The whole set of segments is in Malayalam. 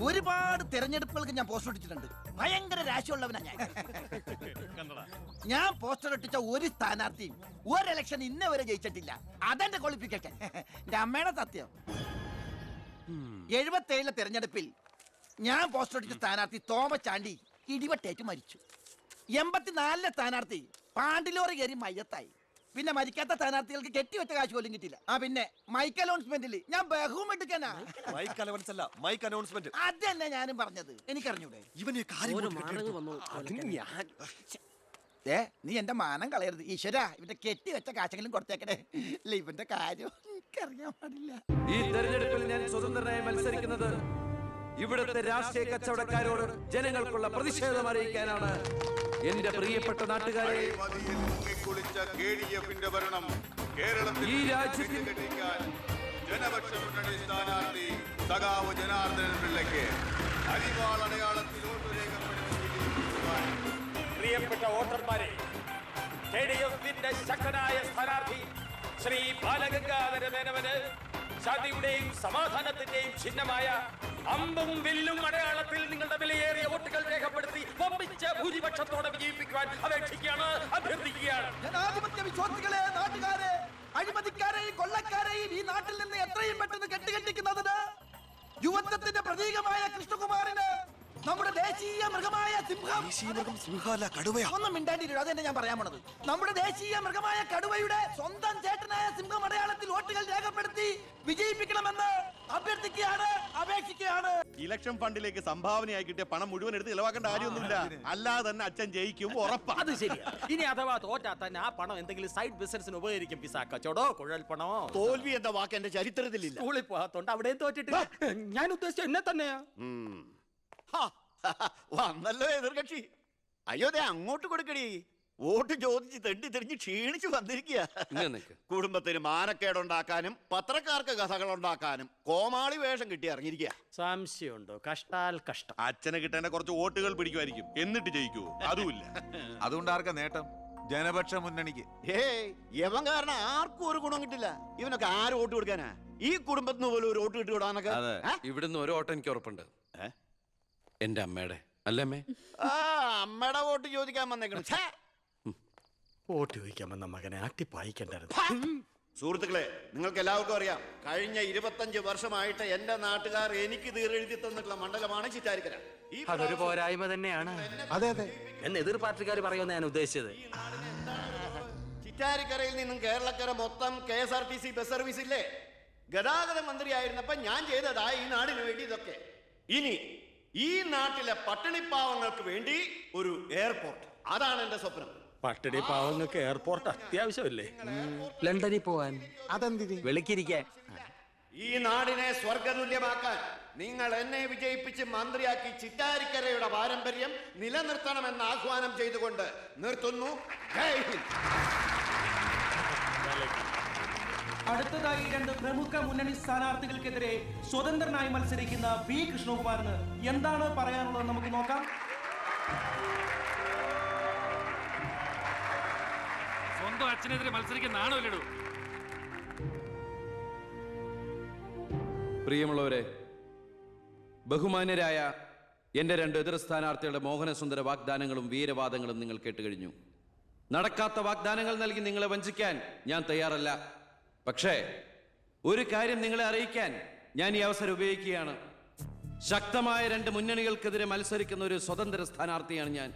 ഒരുപാട് തെരഞ്ഞെടുപ്പുകൾക്ക് ഞാൻ പോസ്റ്റർ ഒട്ടിച്ചിട്ടുണ്ട്. ഭയങ്കര രാശിയുള്ളവനാ ഞാൻ. ഞാൻ പോസ്റ്റർ ഒട്ടിച്ച ഒരു സ്ഥാനാർത്ഥിയും ഒരു ഇലക്ഷൻ ഇന്നേ വരെ ജയിച്ചിട്ടില്ല. അതെന്റെ ക്വാളിഫിക്കേഷൻ. എന്റെ അമ്മയുടെ സത്യം. 77 തെരഞ്ഞെടുപ്പിൽ ഞാൻ പോസ്റ്റർ ഒട്ടിച്ച സ്ഥാനാർത്ഥി തോമസ് ചാണ്ടി ഇടിവട്ടേറ്റ് മരിച്ചു. 84 സ്ഥാനാർത്ഥി പാണ്ടിലോറി കയറി മയ്യത്തായി. പിന്നെ മരിക്കാത്ത സ്ഥാനാർത്ഥികൾക്ക് കെട്ടിവെച്ച കാശ് പോലും കിട്ടില്ല. പിന്നെ മൈക്ക് അനൗൺസ്മെന്റിൽ ഞാൻ ബഹുമെടുക്കാനാ. അത് തന്നെ ഞാനും പറഞ്ഞത്. എനിക്കറിഞ്ഞൂടെ? നീ എന്റെ മാനം കളയരുത് ഈശ്വര. ഇവന്റെ കെട്ടിവെച്ച കാശെങ്കിലും കൊടുത്തേക്കണേ. ഇല്ല, ഇവന്റെ കാര്യം എനിക്കറിയാൻ പാടില്ല. ഈ തെരഞ്ഞെടുപ്പിൽ ഞാൻ സ്വതന്ത്രനായി മത്സരിക്കുന്നത് ഇവിടുത്തെ രാഷ്ട്രീയ കച്ചവടക്കാരോട് ജനങ്ങൾക്കുള്ള പ്രതിഷേധം അറിയിക്കാനാണ്. എന്റെ പ്രിയപ്പെട്ട നാട്ടുകാരെ, ഈ രാജ്യത്തിൽ ജനപക്ഷ മുന്നണി സ്ഥാനാർത്ഥി സഖാവ് ജനാർദ്ദനൻ പിള്ളയ്ക്ക് അരിവാൾ അടയാളത്തിൽ വോട്ട് രേഖപ്പെടുത്തി. പ്രിയപ്പെട്ട വോട്ടർമാരെ, KDFന്റെ ശക്തനായ സ്ഥാനാർത്ഥി ശ്രീ ബാലഗംഗാധര മേനോന് ശാന്തിയുടെയും സമാധാനത്തിന്റെയും ചിഹ്നമായ അമ്പും വില്ലും അടയാളത്തിൽ നിങ്ങളുടെ വിലയേറിയ വോട്ടുകൾ രേഖപ്പെടുത്തി വമ്പിച്ച ഭൂരിപക്ഷത്തോടെ വിജയിപ്പിക്കുവാൻ അപേക്ഷിക്കുകയാണ്, അഭ്യർത്ഥിക്കുകയാണ്. ജനാധിപത്യ വിശ്വാസികളെ, നാട്ടുകാരെ, അഴിമതിക്കാരെയും കൊള്ളക്കാരെയും ഈ നാട്ടിൽ നിന്ന് എത്രയും പെട്ടെന്ന് കെട്ടുകെട്ടിക്കുന്നതിന് യുവത്വത്തിന്റെ പ്രതീകമായ കൃഷ്ണകുമാറിന് നമ്മുടെ ദേശീയ മൃഗമായ സിംഹം, ഒന്നും മിണ്ടാണ്ടിരിക്കും, അതെന്നെ ഞാൻ പറയാൻ പോണത്. നമ്മുടെ ദേശീയ മൃഗമായ കടുവയുടെ സ്വന്തം ചേട്ടനായ സിംഹം അടയാളത്തിൽ വോട്ടുകൾ രേഖപ്പെടുത്തി വിജയിപ്പിക്കണമെന്ന് അഭ്യർത്ഥിക്കുകയാണ്, അപേക്ഷിക്കുകയാണ്. ഇലക്ഷൻ ഫണ്ടിലേക്ക് സംഭാവനയായി കിട്ടിയ പണം മുഴുവൻ എടുത്ത് ഇളവാക്കേണ്ട കാര്യമൊന്നുമില്ല. അല്ലാതെ തന്നെ അച്ഛൻ ജയിക്കും, ഉറപ്പാണ്. അത് ശരിയാ. ഇനി അഥവാ തോറ്റാ തന്നെ ആ പണം എന്തെങ്കിലും സൈഡ് ബിസിനസിന് ഉപകരിക്കും. പിസ കച്ചവടോ കുഴൽ പണമോ. തോൽവി എന്ന വാക്ക് എന്റെ ചരിത്രത്തിലില്ല. സ്കൂളിൽ പോകാത്തോണ്ട് അവിടെയും തോറ്റിട്ടില്ല. ഞാൻ ഉദ്ദേശിച്ച എന്നെ തന്നെയാ. വന്നല്ലോ എതിർകക്ഷി. അയ്യോ, ദേ അങ്ങോട്ട് കൊടുക്കടി. വോട്ട് ചോദിച്ച് തെണ്ടി തെരിഞ്ഞ് ക്ഷീണിച്ച് വന്നിരിക്കുക. കുടുംബത്തിന് മാനക്കേടുണ്ടാക്കാനും പത്രക്കാർക്ക് കഥകൾ ഉണ്ടാക്കാനും കോമാളി വേഷം കിട്ടി ഇറങ്ങിയിരിക്കുക. സംശയമുണ്ടോ? കഷ്ടാൽ കഷ്ടം. അച്ഛനെ കിട്ടേണ്ട കുറച്ച് വോട്ടുകൾ പിടിക്കുമായിരിക്കും, എന്നിട്ട് ജയിക്കൂ? അതുമില്ല. അതുകൊണ്ട് ആർക്കാ നേട്ടം? ജനപക്ഷ മുന്നണിക്ക്. യവൻ കാരണം ആർക്കും ഒരു ഗുണം കിട്ടില്ല. ഇവനൊക്കെ ആര് വോട്ട് കൊടുക്കാനാ? ഈ കുടുംബത്തിന് പോലും ഒരു വോട്ട് കിട്ടിവിടാനൊക്കെ. ഇവിടുന്ന് ഒരു വോട്ട് എനിക്ക് ഉറപ്പുണ്ട്. എന്റെ അമ്മയുടെ അല്ലമ്മേ. അമ്മയുടെ വോട്ട് ചോദിക്കാൻ വന്നേക്കണം. വോട്ട് ചോദിക്കാൻ വന്ന മകനെ ആട്ടിപ്പായിക്കണ്ടായിരുന്നു. സുഹൃത്തുക്കളെ, നിങ്ങൾക്ക് എല്ലാവർക്കും അറിയാം, കഴിഞ്ഞ 25 വർഷമായിട്ട് എന്റെ നാട്ടുകാർ എനിക്ക് തീരെഴുതി തന്നിട്ടുള്ള മണ്ഡലമാണ് ചിറ്റാരിക്കര. അതൊരു പോരായ്മ തന്നെയാണ്. അതെ അതെ, എന്ന് എതിർ പാർട്ടിക്കാർ പറയുമെന്ന് ഞാൻ ഉദ്ദേശിച്ചത്. ചിറ്റാരിക്കരയിൽ നിന്നും കേരളക്കര മൊത്തം KSRTC ബസ് സർവീസ് ഇല്ലേ? ഗതാഗത മന്ത്രിയായിരുന്നപ്പോ ഞാൻ ചെയ്തതാ ഈ നാടിന് വേണ്ടി ഇതൊക്കെ. ഇനി ഈ നാട്ടിലെ പട്ടിണിപ്പാവങ്ങൾക്ക് വേണ്ടി ഒരു എയർപോർട്ട്, അതാണ് എന്റെ സ്വപ്നം. പട്ടിണി പാവങ്ങൾക്ക് എയർപോർട്ട് അത്യാവശ്യമല്ലേ? ലണ്ടനിൽ പോവാൻ, അതെന്തിന്? വെളിക്കിരിക്കാൻ. ഈ നാടിനെ സ്വർഗതുല്യമാക്കാൻ നിങ്ങൾ എന്നെ വിജയിപ്പിച്ച് മന്ത്രിയാക്കി ചിറ്റാരിക്കരയുടെ പാരമ്പര്യം നിലനിർത്തണമെന്ന് ആഹ്വാനം ചെയ്തുകൊണ്ട് നിർത്തുന്നു. ജയ് ഹിന്ദ്. അടുത്തതായി 2 പ്രമുഖ മുന്നണി സ്ഥാനാർത്ഥികൾക്കെതിരെ സ്വതന്ത്രനായി മത്സരിക്കുന്ന ബി കൃഷ്ണകുമാറിന് എന്താണ് പറയാനുള്ളത് നമുക്ക് നോക്കാം. സ്വന്തം അച്ഛനെതിരെ മത്സരിക്കുന്നതാണോ ഇല്ലടൂ? പ്രിയമുള്ളവരെ, ബഹുമാന്യരായ എന്റെ 2 എതിർ സ്ഥാനാർത്ഥികളുടെ മോഹനസുന്ദര വാഗ്ദാനങ്ങളും വീരവാദങ്ങളും നിങ്ങൾ കേട്ടുകഴിഞ്ഞു. നടക്കാത്ത വാഗ്ദാനങ്ങൾ നൽകി നിങ്ങളെ വഞ്ചിക്കാൻ ഞാൻ തയ്യാറല്ല. പക്ഷേ ഒരു കാര്യം നിങ്ങളെ അറിയിക്കാൻ ഞാൻ ഈ അവസരം ഉപയോഗിക്കുകയാണ്. ശക്തമായ 2 മുന്നണികൾക്കെതിരെ മത്സരിക്കുന്ന ഒരു സ്വതന്ത്ര സ്ഥാനാർത്ഥിയാണ് ഞാൻ.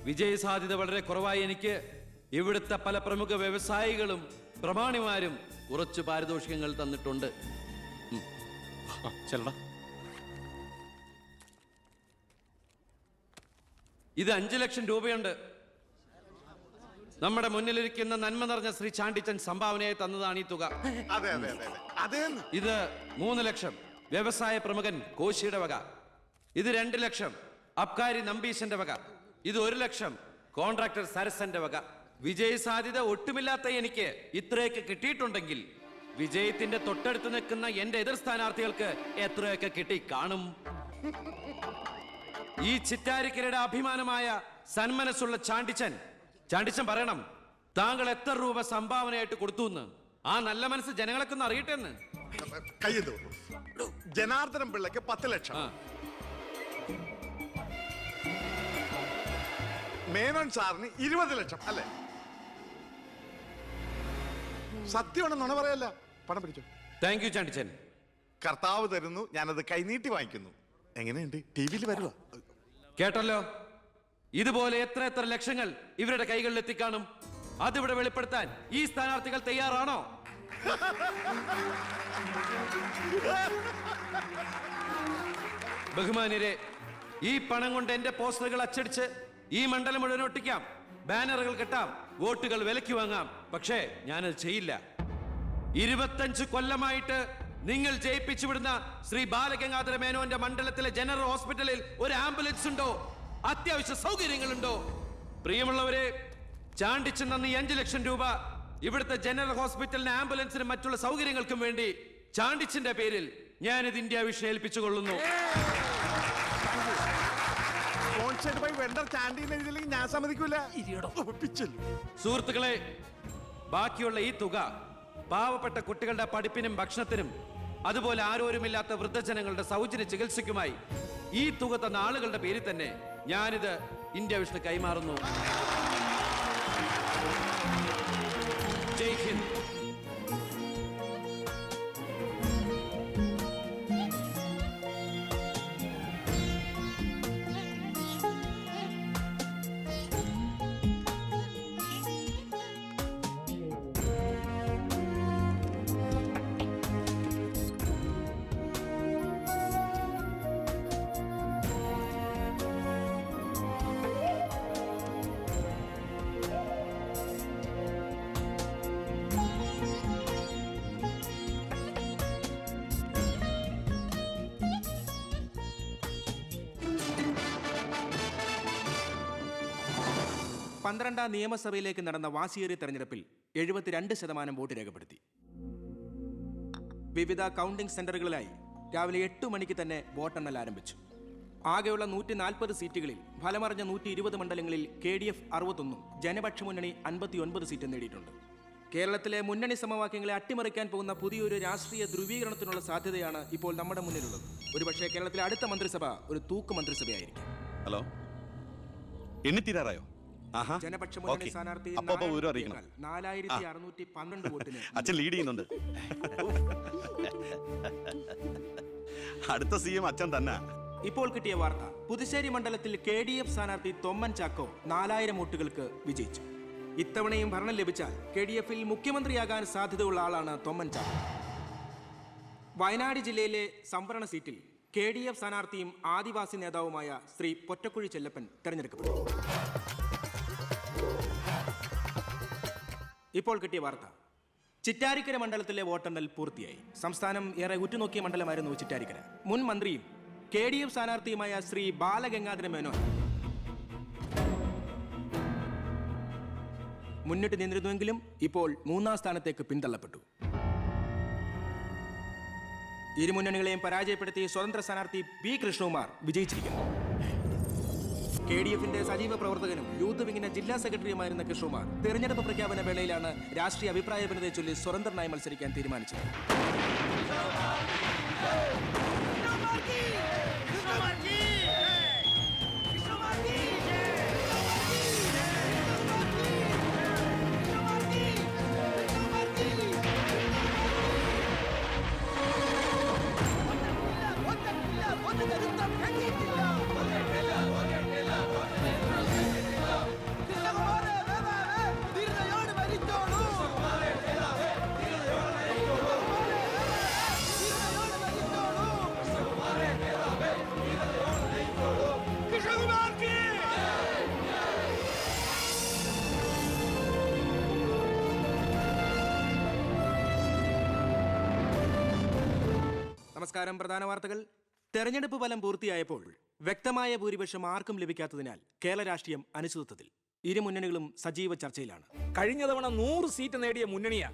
വിജയ സാധ്യത വളരെ കുറവായി എനിക്ക് ഇവിടുത്തെ പല പ്രമുഖ വ്യവസായികളും പ്രമാണിമാരും കുറച്ച് പാരിതോഷികങ്ങൾ തന്നിട്ടുണ്ട്. ഇത് 5 ലക്ഷം രൂപയുണ്ട്. നമ്മുടെ മുന്നിലിരിക്കുന്ന നന്മ നിറഞ്ഞ ശ്രീ ചാണ്ടിച്ചൻ സംഭാവനയായി തന്നതാണ് ഈ തുക. ഇത് 3 ലക്ഷം വ്യവസായ പ്രമുഖൻ കോശിയുടെ വക. ഇത് 2 ലക്ഷം അബ്കാരി നമ്പീശന്റെ വക. ഇത് 1 ലക്ഷം കോൺട്രാക്ടർ സരസന്റെ വക. വിജയ സാധ്യത ഒട്ടുമില്ലാത്ത എനിക്ക് ഇത്രയൊക്കെ കിട്ടിയിട്ടുണ്ടെങ്കിൽ വിജയത്തിന്റെ തൊട്ടടുത്ത് നിൽക്കുന്ന എന്റെ എതിർ സ്ഥാനാർത്ഥികൾക്ക് എത്രയൊക്കെ കിട്ടി കാണും. ഈ ചിറ്റാരിക്കരയുടെ അഭിമാനമായ സന്മനസ്സുള്ള ചാണ്ടിച്ചൻ പറയണം, താങ്കൾ എത്ര രൂപ സംഭാവനയായിട്ട് കൊടുത്തു എന്ന്. ആ നല്ല മനസ്സ് ജനങ്ങളൊക്കെ ഒന്ന് അറിയട്ടെ എന്ന്. ജനാർദ്ദനം പിള്ളയ്ക്ക് 10 ലക്ഷം. ആ. മേനോൻ സാറിന് 20 ലക്ഷം അല്ലേ? സത്യമാണ്, നുണ പറയല്ല. പണം പിടിച്ചോ. Thank you Chandichan. കർത്താവ് തരുന്നു, ഞാനത് കൈനീട്ടി വാങ്ങിക്കുന്നു. എങ്ങനെയുണ്ട്? ടിവിയിൽ വരുക. കേട്ടല്ലോ, ഇതുപോലെ എത്ര എത്ര ലക്ഷങ്ങൾ ഇവരുടെ കൈകളിൽ എത്തിക്കാണും. അതിവിടെ വെളിപ്പെടുത്താൻ ഈ സ്ഥാനാർത്ഥികൾ തയ്യാറാണോ? ബഹുമാന്യരെ, ഈ പണം കൊണ്ട് എന്റെ പോസ്റ്ററുകൾ അച്ചടിച്ച് ഈ മണ്ഡലം മുഴുവൻ ഒട്ടിക്കാം, ബാനറുകൾ കെട്ടാം, വോട്ടുകൾ വിലയ്ക്ക് വാങ്ങാം. പക്ഷേ ഞാനത് ചെയ്യില്ല. 25 കൊല്ലമായിട്ട് നിങ്ങൾ ജയിപ്പിച്ചു വിടുന്ന ശ്രീ ബാലഗംഗാധര മേനോന്റെ മണ്ഡലത്തിലെ ജനറൽ ഹോസ്പിറ്റലിൽ ഒരു ആംബുലൻസ് ഉണ്ടോ? അത്യാവശ്യ സൗകര്യങ്ങളുണ്ടോ? പ്രിയമുള്ളവരെ, ചാണ്ടിച്ചൻ നന്ദി 5 ലക്ഷം രൂപ ഇവിടുത്തെ ജനറൽ ഹോസ്പിറ്റലിന് ആംബുലൻസിനും മറ്റുള്ള സൗകര്യങ്ങൾക്കും വേണ്ടി ചാണ്ടിച്ചന്റെ പേരിൽ ഞാനിത് ഇന്ത്യ വിഷൻ ഏൽപ്പിച്ചുകൊള്ളുന്നു. ഞാൻ സമ്മതിക്കൂല. സുഹൃത്തുക്കളെ, ബാക്കിയുള്ള ഈ തുക പാവപ്പെട്ട കുട്ടികളുടെ പഠിപ്പിനും ഭക്ഷണത്തിനും അതുപോലെ ആരോരുമില്ലാത്ത വൃദ്ധജനങ്ങളുടെ സൗജന്യ ചികിത്സയ്ക്കുമായി ഈ തുക തന്ന ആളുകളുടെ പേരിൽ തന്നെ ഞാനിത് ഇന്ത്യ വിഷ്ണു കൈമാറുന്നു. ജയ് ഹിന്ദ്. പന്ത്രണ്ടാം നിയമസഭയിലേക്ക് നടന്ന വാശിയേറിയ തെരഞ്ഞെടുപ്പിൽ 72% വോട്ട് രേഖപ്പെടുത്തി. വിവിധ കൗണ്ടിംഗ് സെന്ററുകളിലായി രാവിലെ 8 മണിക്ക് തന്നെ വോട്ടെണ്ണൽ ആരംഭിച്ചു. ആകെയുള്ള 140 സീറ്റുകളിൽ ഫലമറിഞ്ഞ 120 മണ്ഡലങ്ങളിൽ KDF 61, ജനപക്ഷ മുന്നണി 59 സീറ്റ് നേടിയിട്ടുണ്ട്. കേരളത്തിലെ മുന്നണി സമവാക്യങ്ങളെ അട്ടിമറിക്കാൻ പോകുന്ന പുതിയൊരു രാഷ്ട്രീയ ധ്രുവീകരണത്തിനുള്ള സാധ്യതയാണ് ഇപ്പോൾ നമ്മുടെ മുന്നിലുള്ളത്. ഒരുപക്ഷെ കേരളത്തിലെ അടുത്ത മന്ത്രിസഭ ഒരു തൂക്ക് മന്ത്രിസഭയായിരിക്കും. ഹലോ, എണ്ണിത്തീരാറായോ? ജനപക്ഷ മുന്നണി സ്ഥാനാർത്ഥി 4612 വോട്ടിന് അച്ഛൻ ലീഡ് ചെയ്യുന്നുണ്ട്. അടുത്ത CM അച്ഛൻ തന്നെ. ഇപ്പോൾ കിട്ടിയ വാർത്ത, പുതുശ്ശേരി മണ്ഡലത്തിൽ KDF സ്ഥാനാർത്ഥി തൊമ്മൻ ചാക്കോ 4000 വോട്ടുകൾക്ക് വിജയിച്ചു. ഇത്തവണയും ഭരണം ലഭിച്ചാൽ KDF-ൽ മുഖ്യമന്ത്രിയാകാൻ സാധ്യതയുള്ള ആളാണ് തൊമ്മൻ ചാക്കോ. വയനാട് ജില്ലയിലെ സംവരണ സീറ്റിൽ KDF സ്ഥാനാർത്ഥിയും ആദിവാസി നേതാവുമായ ശ്രീ പൊറ്റക്കുഴി ചെല്ലപ്പൻ തെരഞ്ഞെടുക്കപ്പെട്ടു. ഇപ്പോൾ കിട്ടിയ വാർത്ത, ചിറ്റാരിക്കര മണ്ഡലത്തിലെ വോട്ടെണ്ണൽ പൂർത്തിയായി. സംസ്ഥാനം ഏറെ ഉറ്റുനോക്കിയ മണ്ഡലമായിരുന്നു ചിറ്റാരിക്കര. മുൻ മന്ത്രിയും KDF സ്ഥാനാർത്ഥിയുമായ ശ്രീ ബാലഗംഗാധര മേനോൻ മുന്നിട്ട് നിന്നിരുന്നുവെങ്കിലും ഇപ്പോൾ 3ാം സ്ഥാനത്തേക്ക് പിന്തള്ളപ്പെട്ടു. ഇരു മുന്നണികളെയും പരാജയപ്പെടുത്തി സ്വതന്ത്ര സ്ഥാനാർത്ഥി P. കൃഷ്ണകുമാർ വിജയിച്ചിരിക്കുന്നു. KDF-ന്റെ സജീവ പ്രവർത്തകനും യൂത്ത് വിങ്ങിന്റെ ജില്ലാ സെക്രട്ടറിയുമായിരുന്ന കൃഷ്ണകുമാർ തെരഞ്ഞെടുപ്പ് പ്രഖ്യാപന വേളയിലാണ് രാഷ്ട്രീയ അഭിപ്രായ ഭിന്നതയെ ചൊല്ലി സ്വതന്ത്രനായി മത്സരിക്കാൻ തീരുമാനിച്ചത്. നമസ്കാരം. പ്രധാന വാർത്തകൾ. തെരഞ്ഞെടുപ്പ് ഫലം പൂർത്തിയായപ്പോൾ വ്യക്തമായ ഭൂരിപക്ഷം ആർക്കും ലഭിക്കാത്തതിനാൽ കേരള രാഷ്ട്രീയം അനിശ്ചിതത്വത്തിൽ. ഇരു മുന്നണികളും സജീവ ചർച്ചയിലാണ്. കഴിഞ്ഞ തവണ 100 സീറ്റ് നേടിയ മുന്നണിയാ,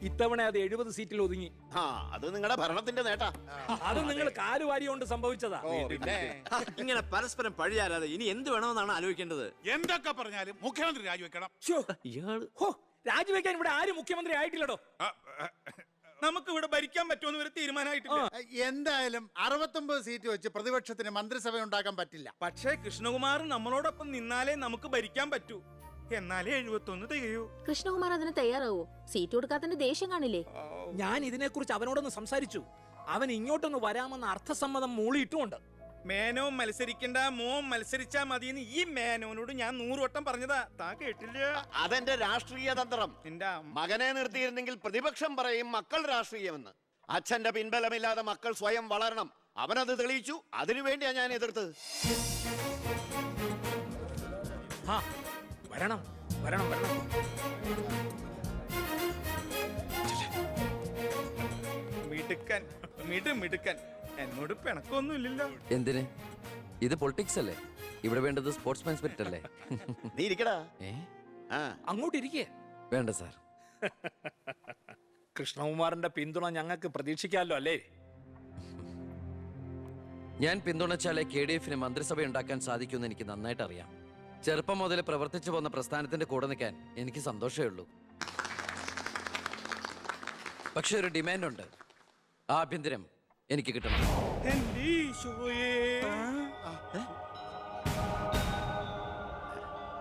ഇത്തവണ അത് 70 സീറ്റിൽ ഒതുങ്ങി. അത് നിങ്ങളുടെ ഭരണത്തിന്റെ നേട്ടാ. അത് നിങ്ങൾ കാലുവാരി കൊണ്ട് സംഭവിച്ചതാ. ഇങ്ങനെ പരസ്പരം പഴിയാരാതെ ഇനി എന്ത് വേണമെന്നാണ് ആലോചിക്കേണ്ടത്. എന്തൊക്കെ പറഞ്ഞാലും മുഖ്യമന്ത്രി രാജിവെക്കണം. രാജിവെക്കാൻ ഇവിടെ ആരും മുഖ്യമന്ത്രി ആയിട്ടില്ലടോ. നമുക്ക് ഇവിടെ ഭരിക്കാൻ പറ്റുമെന്ന് ഒരു തീരുമാനമായിട്ടില്ല. എന്തായാലും 69 സീറ്റ് വെച്ച് പ്രതിപക്ഷത്തിന് മന്ത്രിസഭ ഉണ്ടാക്കാൻ പറ്റില്ല. പക്ഷേ കൃഷ്ണകുമാർ നമ്മളോടൊപ്പം നിന്നാലേ നമുക്ക് ഭരിക്കാൻ പറ്റൂ. എന്നാലേ 71 തികയൂ. കൃഷ്ണകുമാർ അതിന് തയ്യാറാവോ? സീറ്റ് കൊടുക്കാത്തതിന്റെ ദേഷ്യം കാണില്ലേ? ഞാൻ ഇതിനെക്കുറിച്ച് അവനോടൊന്ന് സംസാരിച്ചു. അവൻ ഇങ്ങോട്ടൊന്ന് വരാമെന്ന അർത്ഥസമ്മതം മൂളിയിട്ടുമുണ്ട്. മേനോൻ മത്സരിക്കണ്ട, മോൻ മത്സരിച്ചാ മതിയെന്ന് ഈ മേനോനോട് ഞാൻ 100 വട്ടം പറഞ്ഞതാ. താ കേട്ടില്ല? അതെന്റെ രാഷ്ട്രീയ തന്ത്രം. എന്റെ മകനെ നിർത്തിയിരുന്നെങ്കിൽ പ്രതിപക്ഷം പറയും മക്കൾ രാഷ്ട്രീയമെന്ന്. അച്ഛന്റെ പിൻബലമില്ലാതെ മക്കൾ സ്വയം വളരണം. അവനത് തെളിയിച്ചു. അതിനുവേണ്ടിയാ ഞാൻ എതിർത്തത്. ആ വരണം വരണം വരണം. മിടുക്കൻ മിടുക്കൻ. എന്നോട് പിണക്കൊന്നുമില്ലല്ലോ. എന്തിന്? ഇത് പൊളിറ്റിക്സ് അല്ലേ? ഇവിടെ വേണ്ടത് സ്പോർട്സ്മാൻ സ്പിരിറ്റ് അല്ലേ? നീ ഇരിക്കടാ. ആ അങ്ങോട്ടിരിക്കേ. വേണ്ട സാർ. കൃഷ്ണകുമാറിന്റെ പിന്തുണ ഞങ്ങൾക്ക് പ്രതീക്ഷിക്കാമല്ലോ അല്ലേ? ഞാൻ പിന്തുണച്ചാലേ KDF മന്ത്രിസഭ ഉണ്ടാക്കാൻ സാധിക്കുമെന്ന് എനിക്ക് നന്നായിട്ട് അറിയാം. ചെറുപ്പം മുതൽ പ്രവർത്തിച്ചു പോന്ന പ്രസ്ഥാനത്തിന്റെ കൂടെ നിൽക്കാൻ എനിക്ക് സന്തോഷമേ ഉള്ളൂ. പക്ഷെ ഒരു ഡിമാൻഡ് ഉണ്ട്. ആഭ്യന്തരം എനിക്ക് കിട്ടണം. എന്റെ ഈശോയേ.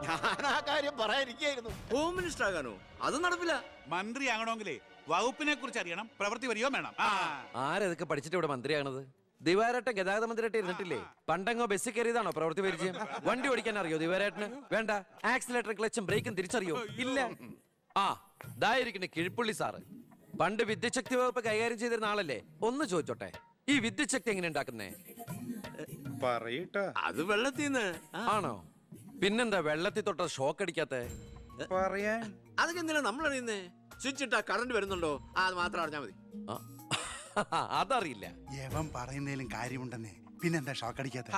ഞാൻ ആ കാര്യം പറയാനിരിക്കായിരുന്നു. Home minister ആകാനോ? അത് നടപ്പില്ല. മന്ത്രി ആകണമെങ്കിലേ വകുപ്പിനെ കുറിച്ച് അറിയണം, പ്രവൃത്തി വരികയോ വേണം. ആരതൊക്കെ പഠിച്ചിട്ട് ഇവിടെ മന്ത്രിയാണത്? ദിവാരേട്ടൻ ഗതാഗത മന്ത്രിയായിട്ട് ഇരുന്നിട്ടില്ലേ? പണ്ടങ്ങോ ബസ്സിൽ കയറിയതാണോ പ്രവൃത്തി പരിചയം? വണ്ടി ഓടിക്കാൻ അറിയോ ദിവാരേട്ടന്? വേണ്ട. ആക്സിലേറ്റർ ക്ലച്ചും ബ്രേക്കും തിരിച്ചറിയോ? ഇല്ല. ആ ഇതായിരിക്കണേ കിഴിപ്പുള്ളി സാറ്. പണ്ട് വിദ്യുച്ഛക്തി വകുപ്പ് കൈകാര്യം ചെയ്തിരുന്ന ആളല്ലേ? ഒന്ന് ചോദിച്ചോട്ടെ, ഈ വിദ്യുച്ഛക്തി എങ്ങനെ ഉണ്ടാക്കുന്നേ? പറയട്ടാ. അത് വെള്ളത്തിന്ന്. ആണോ? പിന്നെന്താ വെള്ളത്തിൽ തൊട്ട ഷോക്ക് അടിക്കാത്ത? പറയാൻ അതൊക്കെ എന്തിനാ നമ്മൾ അറിയുന്നേ? സ്വിച്ച് ഇട്ടാ കറണ്ട് വരുന്നുണ്ടോ? അത് മാത്രം അറിഞ്ഞാ മതി. അതറിയില്ല. യവൻ പറയുന്നതിലും കാര്യമുണ്ടെന്നേ. പിന്നെന്താ ഷോക്ക് അടിക്കാത്ത?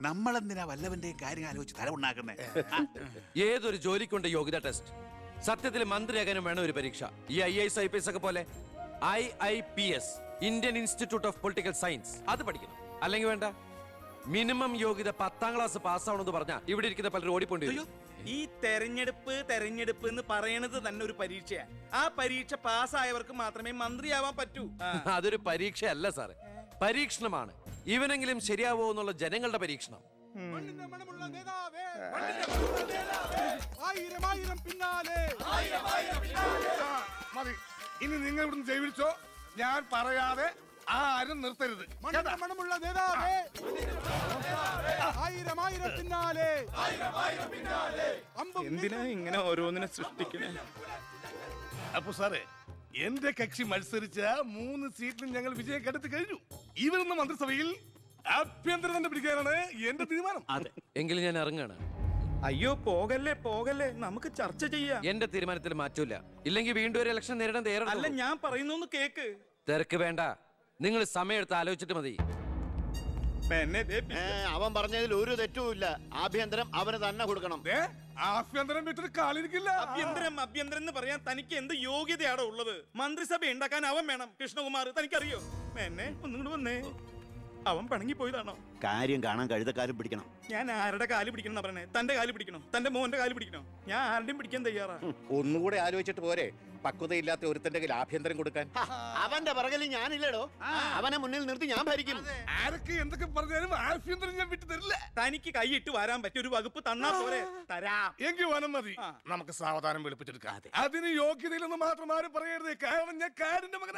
നമ്മളെന്തിനാ വല്ലവന്റെയും കാര്യം ആലോചിച്ച് തല ഉണ്ടാക്കുന്നേ? ഏതൊരു ജോലിക്കുണ്ട് യോഗ്യത ടെസ്റ്റ്. സത്യത്തിൽ മന്ത്രിയാകാനും വേണം ഒരു പരീക്ഷ. ഈ IAS IPS ഒക്കെ പോലെ IIPS, Indian institute of political science, അത് പഠിക്കണം. അല്ലെങ്കിൽ വേണ്ട. മിനിമം യോഗ്യത 10ാം ക്ലാസ് പാസ്സാവണമെന്ന് പറഞ്ഞാ ഇവിടെ ഇരിക്കുന്ന പലരും ഓടിപ്പോണ്ടി വരും. ഈ തെരഞ്ഞെടുപ്പ് എന്ന് പറയണത് തന്നെ ഒരു പരീക്ഷയാ. ആ പരീക്ഷ പാസ്സായവർക്ക് മാത്രമേ മന്ത്രിയാവാൻ പറ്റൂ. അതൊരു പരീക്ഷയല്ല സാറേ, പരീക്ഷണമാണ്. ഇവനെങ്കിലും ശരിയാവോ എന്നുള്ള ജനങ്ങളുടെ പരീക്ഷണം. മതി. ഇനി നിങ്ങൾ ഇവിടുന്ന് ജൈവിച്ചോ. ഞാൻ പറയാതെ ആരും നിർത്തരുത്. മണമുള്ള നേതാവേ, ആയിരം ആയിരം പിന്നാലെ. എന്തിനാ ഇങ്ങനെ ഓരോന്നിനെ സൃഷ്ടിക്കണേ? അപ്പൊ സാറേ, എന്റെ കക്ഷി മത്സരിച്ച 3 സീറ്റിലും ഞങ്ങൾ വിജയം കണ്ടെത്തി കഴിഞ്ഞു. ഇവരുന്ന മന്ത്രിസഭയിൽ ആഭ്യന്തരം തന്നെ പിടിക്കാനാണ് എന്റെ തീരുമാനം. എങ്കിലും ഞാൻ ഇറങ്ങാണ്. അയ്യോ പോകല്ലേ, നമുക്ക് ചർച്ച ചെയ്യാം. എന്റെ തീരുമാനത്തിൽ മാറ്റൂല. ഇല്ലെങ്കിൽ വീണ്ടും ഒരു ഇലക്ഷൻ നേരിടാൻ അല്ല, തയ്യാറല്ല. ഞാൻ പറയുന്നു കേക്ക്. തിരക്ക് വേണ്ട. നിങ്ങൾ സമയമെടുത്ത് ആലോചിച്ചിട്ട് മതി. അവൻ പറഞ്ഞതിൽ ഒരു തെറ്റുമില്ല. ആഭ്യന്തരം അവന് തന്നെ കൊടുക്കണം. ആഭ്യന്തരം വിട്ടിട്ട് കാലിരിക്കില്ല. അഭ്യന്തരം എന്ന് പറയാൻ തനിക്ക് എന്ത് യോഗ്യതയാണോ ഉള്ളത്? മന്ത്രിസഭ ഉണ്ടാക്കാൻ അവൻ വേണം. കൃഷ്ണകുമാർ തനിക്കറിയോ? എന്നെ ഒന്നും വന്നേ. അവൻ പണങ്ങി പോയതാണോ? കാര്യം കാണാൻ കഴുതക്കാരും പിടിക്കണം. ഞാൻ ആരുടെ കാല് പിടിക്കണം പറഞ്ഞേ? തന്റെ കാല് പിടിക്കണോ? തന്റെ മോന്റെ കാല് പിടിക്കണോ? ഞാൻ ആരുടെയും പിടിക്കാൻ തയ്യാറാ. ഒന്നുകൂടെ ആലോചിച്ചിട്ട് പോരെ പക്വതയില്ലാത്ത ഒരുത്തന്റെ കയ്യിൽ ആഭ്യന്തരം കൊടുക്കാൻ. അവന്റെ പിറകിൽ ഞാനില്ലടോ. അവനെ മുന്നിൽ നിർത്തി ഞാൻ ഭരിക്കും. ആരൊക്കെ എന്തൊക്കെ പറഞ്ഞാലും ആഭ്യന്തരം ഞാൻ വിട്ടു തരില്ല. തനിക്ക് കൈയിട്ട് വരാൻ പറ്റിയ ഒരു വകുപ്പ് തന്നാ പോരെ? തരാം. എങ്കിൽ വനം മതി. നമുക്ക് സാവധാനം വെളുപ്പിച്ചെടുക്കാം. അതിന് യോഗ്യതയിലൊന്നും മാത്രം ആരും പറയരുത്. കാരണം ഞാൻ കാടിന്റെ മകനാ.